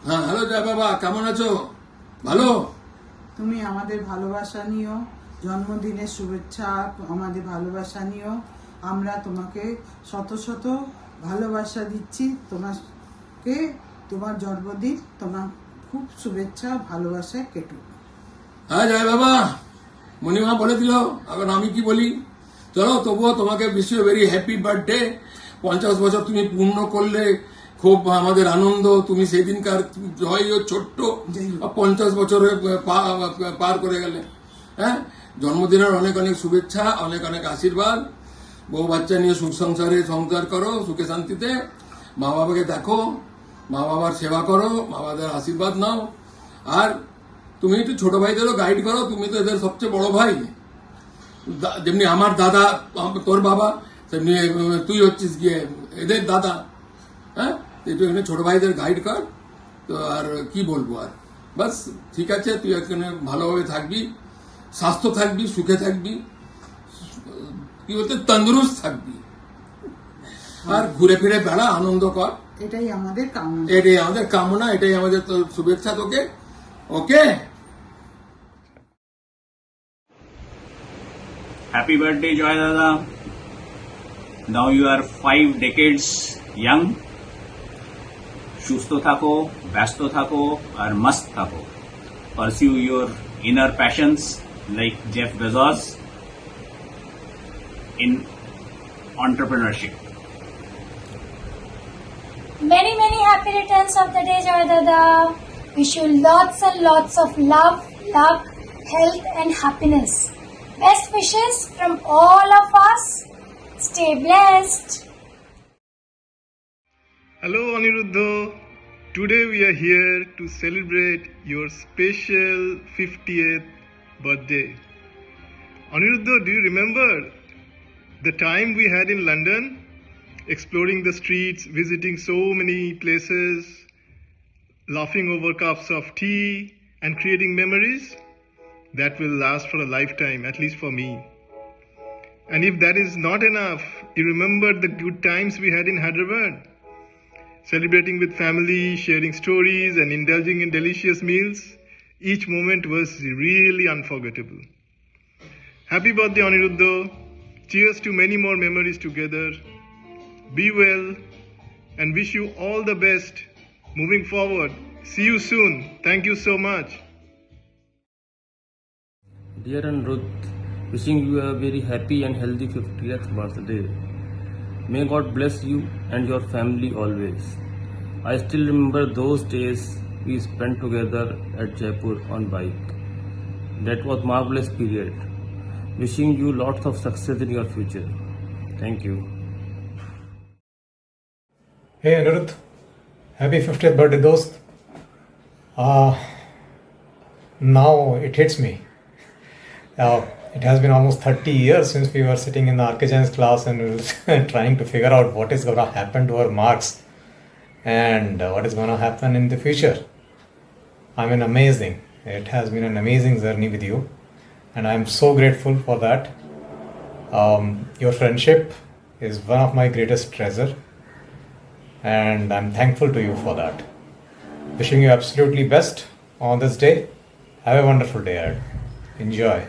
হ্যাঁ, হ্যালো জয় বাবা, কেমন আছো? ভালো? তুমি আমাদের ভালোবাসা নিও, জন্মদিনের শুভেচ্ছা, আমাদের ভালোবাসা নিও। আমরা তোমাকে শত শত ভালোবাসা দিচ্ছি। তোমাকে তোমার জন্মদিন তোমার খুব শুভেচ্ছা, ভালোবাসায় কেটুক। হ্যাঁ জয় বাবা, মণিমা বলে দিল, এখন আমি কি বলি? চলো, তবুও তোমাকে wish you very happy birthday. 50 বছর তুমি পূর্ণ করলে, খুব আমাদের আনন্দ। তুমি সেদিনকার জয় ছোট্ট 50 বছরে পার করে গেলে। হ্যাঁ, জন্মদিনের অনেক অনেক শুভেচ্ছা, অনেক অনেক আশীর্বাদ। বউ বাচ্চা নিয়ে সুখ সংসারে সংসার করো, সুখে শান্তিতে। মা বাবাকে দেখো, মা বাবার সেবা করো, মা বাবার আশীর্বাদ নাও। আর তুমি একটু ছোট ভাইদেরও গাইড করো, তুমি তো এদের সবচেয়ে বড় ভাই। যেমনি আমার দাদা তোর বাবা, তেমনি তুই হচ্ছিস গিয়ে এদের দাদা। হ্যাঁ, একটু এখানে ছোট ভাইদের গাইড কর। তো আর কি বলবো, আর বাস ঠিক আছে, তুই এখানে ভালোভাবে থাকবি, স্বাস্থ্য থাকবি, সুখে থাকবি, কি বলতে তন্দুরুস্ত থাকবি, আর ঘুরে ফিরে বেড়া, আনন্দ কর। এটাই আমাদের কামনা। এটাই আমাদের কামনা, এটাই আমাদের শুভেচ্ছা তোকে। ওকে, Happy birthday, Joy Dada. Now you are 5 decades young. সুস্থ থাকো, ব্যস্ত থাকো, আর মস্ত থাকো. Pursue your inner passions like Jeff Bezos in entrepreneurship. Many, many happy returns of the day, Joy Dada. Wish you lots and lots of love, luck, health, and happiness. Best wishes from all of us. Stay blessed. Hello Aniruddha, today we are here to celebrate your special 50th birthday. Aniruddha, do you remember the time we had in London, exploring the streets, visiting so many places, laughing over cups of tea and creating memories? That will last for a lifetime, at least for me. And if that is not enough, you remember the good times we had in Hyderabad, celebrating with family, sharing stories and indulging in delicious meals. Each moment was really unforgettable. Happy birthday, Aniruddha. Cheers to many more memories together. Be well and wish you all the best moving forward. See you soon. Thank you so much. Dear Anirudh, wishing you a very happy and healthy 50th birthday. May God bless you and your family always. I still remember those days we spent together at Jaipur on bike. That was marvelous period. Wishing you lots of success in your future. Thank you. Hey Anirudh, happy 50th birthday dost. Now it hits me. It has been almost 30 years since we were sitting in the architects class and we were trying to figure out what is going to happen to our marks and what is going to happen in the future. I mean, amazing. It has been an amazing journey with you and I'm so grateful for that. Your friendship is one of my greatest treasure and I'm thankful to you for that. Wishing you absolutely best on this day. Have a wonderful day ahead. Enjoy.